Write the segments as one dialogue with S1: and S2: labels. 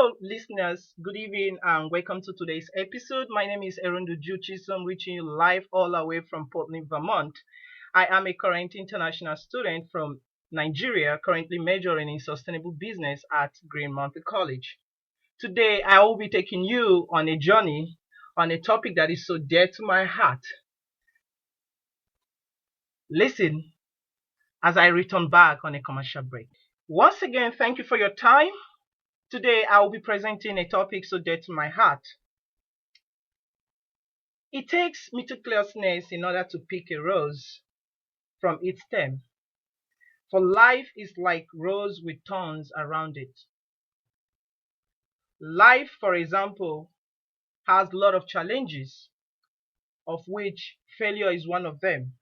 S1: Hello, listeners. Good evening and welcome to today's episode. My name is Erundu Juchisom, reaching you live all the way from Portland, Vermont. I am a current international student from Nigeria, currently majoring in sustainable business at Green Mountain College. Today, I will be taking you on a journey on a topic that is so dear to my heart. Listen as I return back on a commercial break. Once again, thank you for your time. Today, I will be presenting a topic so dear to my heart. It takes meticulousness in order to pick a rose from its stem, for life is like rose with thorns around it. Life, for example, has a lot of challenges, of which failure is one of them.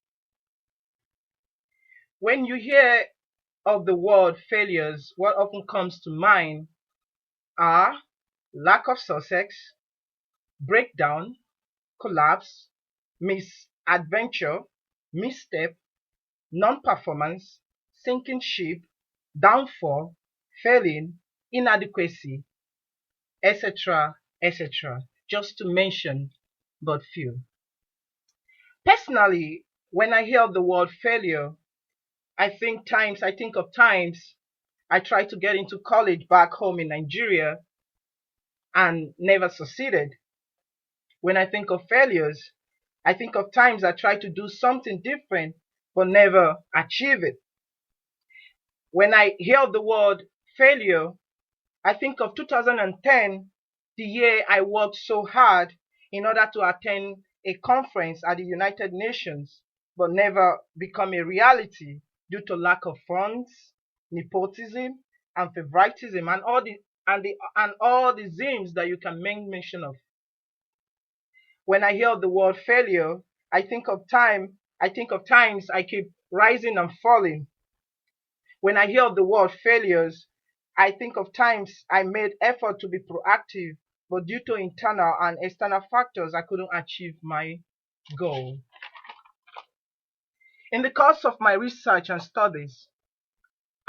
S1: When you hear of the word failures, what often comes to mind are lack of success, breakdown, collapse, misadventure, misstep, non-performance, sinking ship, downfall, failing, inadequacy, etc., etc., just to mention but few. Personally, when I hear the word failure, I think of times I tried to get into college back home in Nigeria and never succeeded. When I think of failures, I think of times I tried to do something different but never achieve it. When I hear the word failure, I think of 2010, the year I worked so hard in order to attend a conference at the United Nations, but never become a reality due to lack of funds, nepotism, and favoritism, and all the themes that you can make mention of. When I hear the word failure, I think of times I keep rising and falling. When I hear the word failures, I think of times I made effort to be proactive, but due to internal and external factors, I couldn't achieve my goal. In the course of my research and studies,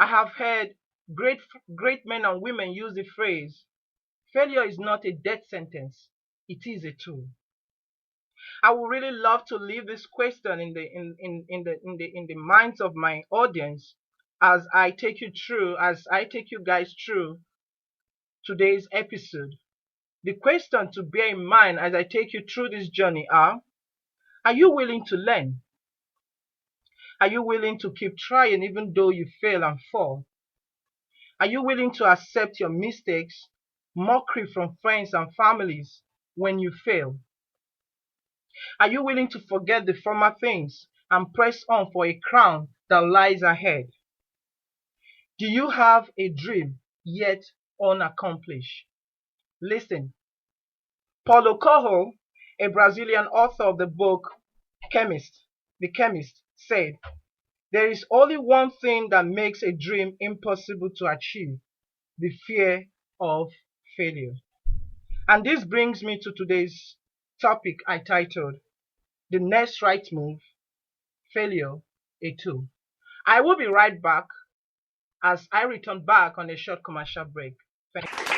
S1: I have heard great men and women use the phrase, failure is not a death sentence, it is a tool. I would really love to leave this question in the minds of my audience as I take you guys through today's episode. The question to bear in mind as I take you through this journey are you willing to learn? Are you willing to keep trying even though you fail and fall? Are you willing to accept your mistakes, mockery from friends and families when you fail? Are you willing to forget the former things and press on for a crown that lies ahead? Do you have a dream yet unaccomplished? Listen, Paulo Coelho, a Brazilian author of the book The Chemist, said, there is only one thing that makes a dream impossible to achieve, the fear of failure. And this brings me to today's topic I titled, The Next Right Move, Failure, a Tool. I will be right back as I return back on a short commercial break. Thank you.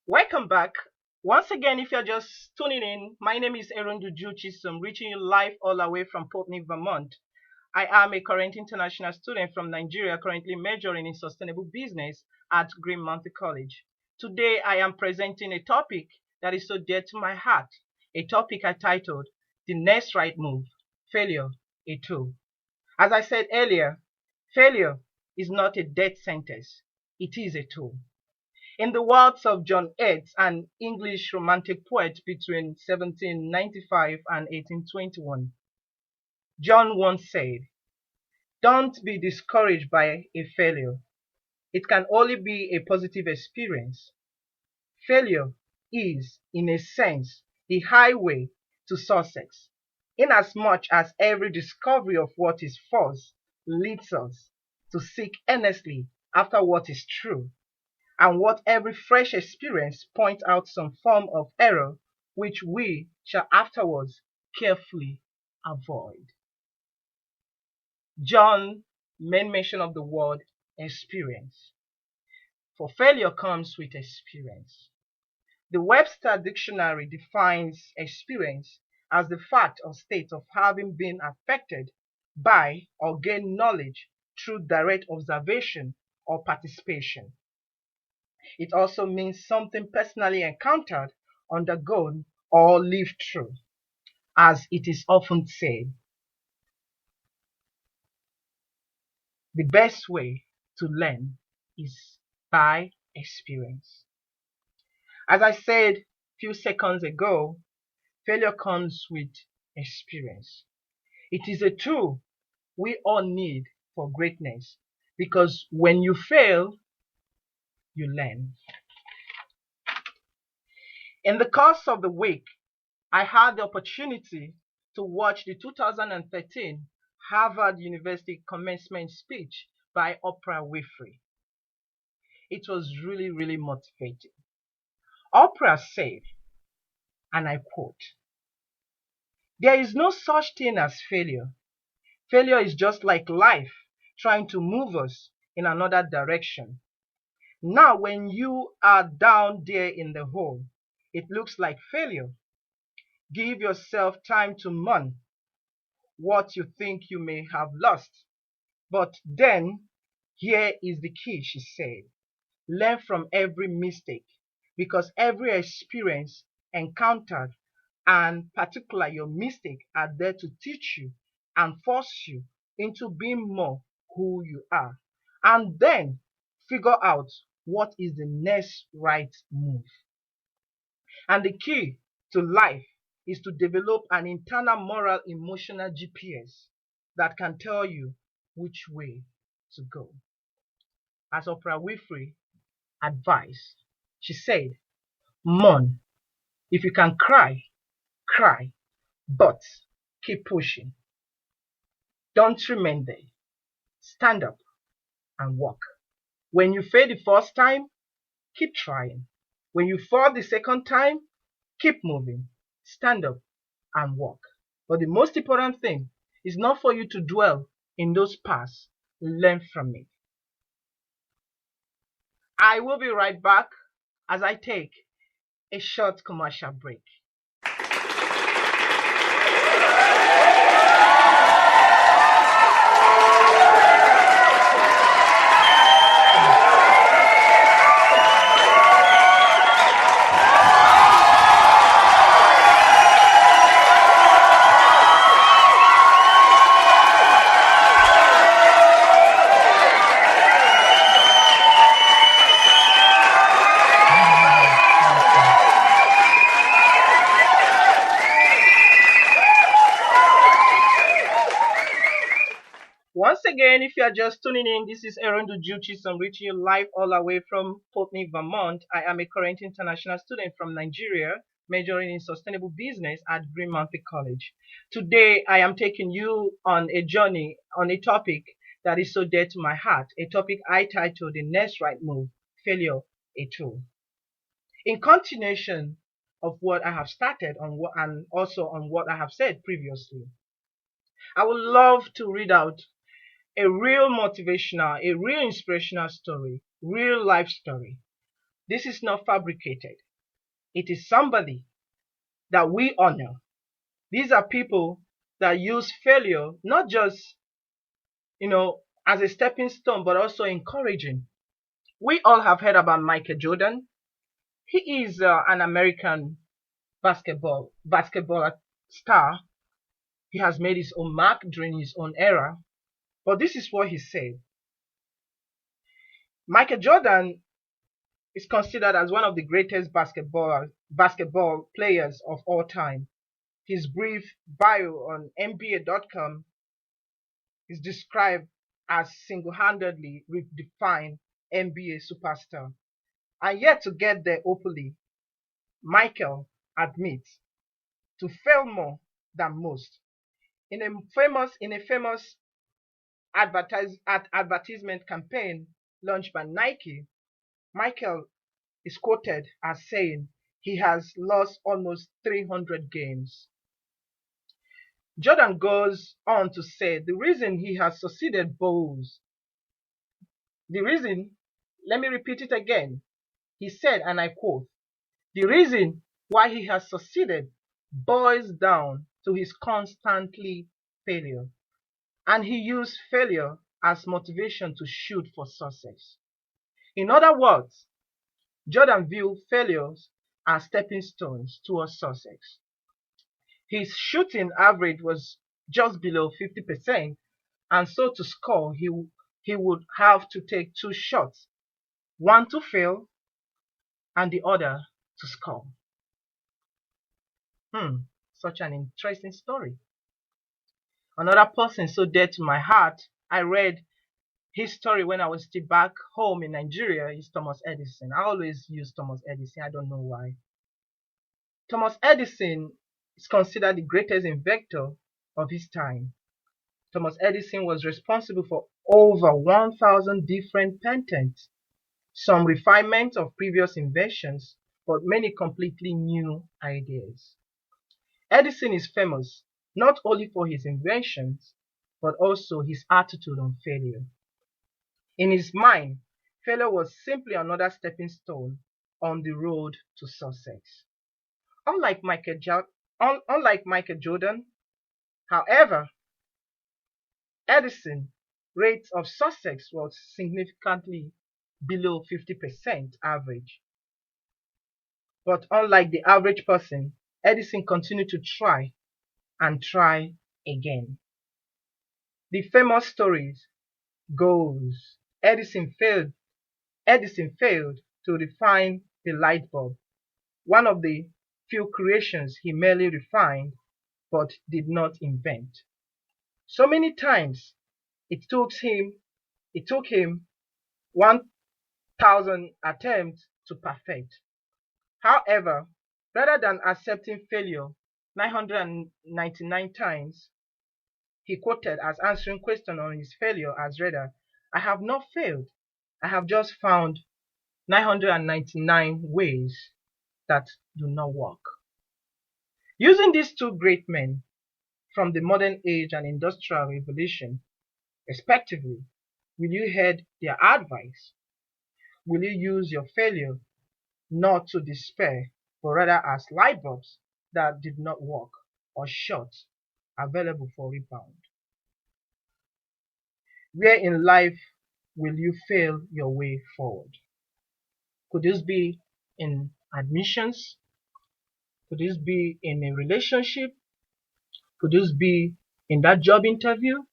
S1: Welcome back. Once again, if you're just tuning in, my name is Erundu Juchisom, reaching you live all the way from Portland, Vermont. I am a current international student from Nigeria, currently majoring in sustainable business at Green Mountain College. Today, I am presenting a topic that is so dear to my heart, a topic I titled, The Next Right Move, Failure, a Tool. As I said earlier, failure is not a death sentence, it is a tool. In the words of John Yeats, an English romantic poet between 1795 and 1821, John once said, Don't be discouraged by a failure. It can only be a positive experience. Failure is, in a sense, the highway to success, inasmuch as every discovery of what is false leads us to seek earnestly after what is true, and what every fresh experience points out some form of error which we shall afterwards carefully avoid. John made mention of the word experience. For failure comes with experience. The Webster Dictionary defines experience as the fact or state of having been affected by or gained knowledge through direct observation or participation. It also means something personally encountered, undergone, or lived through, as it is often said. The best way to learn is by experience. As I said a few seconds ago, failure comes with experience. It is a tool we all need for greatness, because when you fail, you learn. In the course of the week, I had the opportunity to watch the 2013 Harvard University commencement speech by Oprah Winfrey. It was really, really motivating. Oprah said, and I quote, "There is no such thing as failure. Failure is just like life trying to move us in another direction. Now, when you are down there in the hole, it looks like failure. Give yourself time to mourn what you think you may have lost. But then, here is the key," she said. "Learn from every mistake, because every experience encountered, and particularly your mistake, are there to teach you and force you into being more who you are. And then figure out what is the next right move." And the key to life is to develop an internal moral emotional GPS that can tell you which way to go. As Oprah Winfrey advised, she said, "Mourn. If you can cry, cry, but keep pushing. Don't remain there. Stand up and walk. When you fail the first time, keep trying. When you fall the second time, keep moving. Stand up and walk." But the most important thing is not for you to dwell in those past. Learn from it. I will be right back as I take a short commercial break. Once again, if you are just tuning in, this is Aaron Dujuchis. I'm reaching you live all the way from Putney, Vermont. I am a current international student from Nigeria, majoring in sustainable business at Green Mountain College. Today, I am taking you on a journey on a topic that is so dear to my heart, a topic I titled The Next Right Move, Failure, a Tool. In continuation of what I have started on and also on what I have said previously, I would love to read out a real motivational, a real inspirational story, real life story. This is not fabricated. It is somebody that we honor. These are people that use failure not just, as a stepping stone, but also encouraging. We all have heard about Michael Jordan. He is an American basketball star. He has made his own mark during his own era. But this is what he said. Michael Jordan is considered as one of the greatest basketball players of all time. His brief bio on NBA.com is described has single-handedly redefined NBA superstar. And yet to get there openly, Michael admits to fail more than most. In a famous advertisement campaign launched by Nike, Michael is quoted as saying he has lost almost 300 games. Jordan goes on to say the reason he has succeeded bows. The reason, let me repeat it again. He said, and I quote, the reason why he has succeeded boils down to his constantly failure. And he used failure as motivation to shoot for success. In other words, Jordan viewed failures as stepping stones towards success. His shooting average was just below 50%, and so to score, he would have to take two shots, one to fail and the other to score. Such an interesting story. Another person so dear to my heart, I read his story when I was still back home in Nigeria, is Thomas Edison. I always use Thomas Edison, I don't know why. Thomas Edison is considered the greatest inventor of his time. Thomas Edison was responsible for over 1,000 different patents, some refinements of previous inventions, but many completely new ideas. Edison is famous not only for his inventions, but also his attitude on failure. In his mind, failure was simply another stepping stone on the road to success. Unlike Michael Jordan, however, Edison's rate of success was significantly below 50% average. But unlike the average person, Edison continued to try and try again. The famous story goes Edison failed to refine the light bulb, one of the few creations he merely refined but did not invent. So many times it took him 1,000 attempts to perfect. However, rather than accepting failure 999 times, he quoted as answering question on his failure as rather, I have not failed. I have just found 999 ways that do not work. Using these two great men from the modern age and industrial revolution, respectively, will you heed their advice? Will you use your failure not to despair, but rather as light bulbs that did not work or shots available for rebound? Where in life will you fail your way forward? Could this be in admissions? Could this be in a relationship? Could this be in that job interview?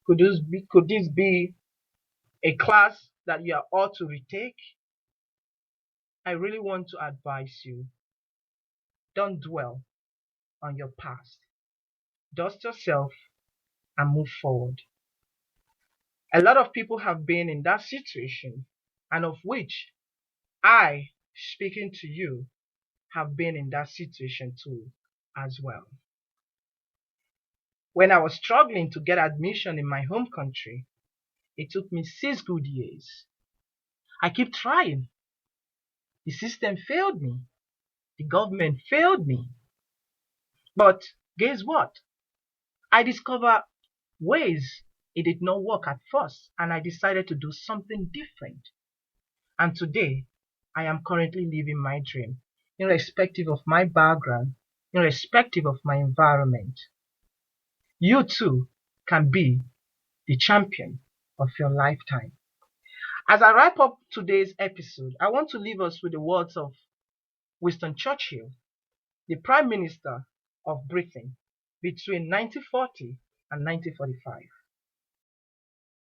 S1: Could this be a class that you are ought to retake? I really want to advise you, don't dwell on your past. Dust yourself and move forward. A lot of people have been in that situation, and of which I, speaking to you, have been in that situation too as well. When I was struggling to get admission in my home country, it took me 6 good years. I keep trying. The system failed me. The government failed me. But guess what? I discovered ways it did not work at first, and I decided to do something different. And today, I am currently living my dream, irrespective of my background, irrespective of my environment. You too can be the champion of your lifetime. As I wrap up today's episode, I want to leave us with the words of Winston Churchill, the Prime Minister of Britain between 1940 and 1945.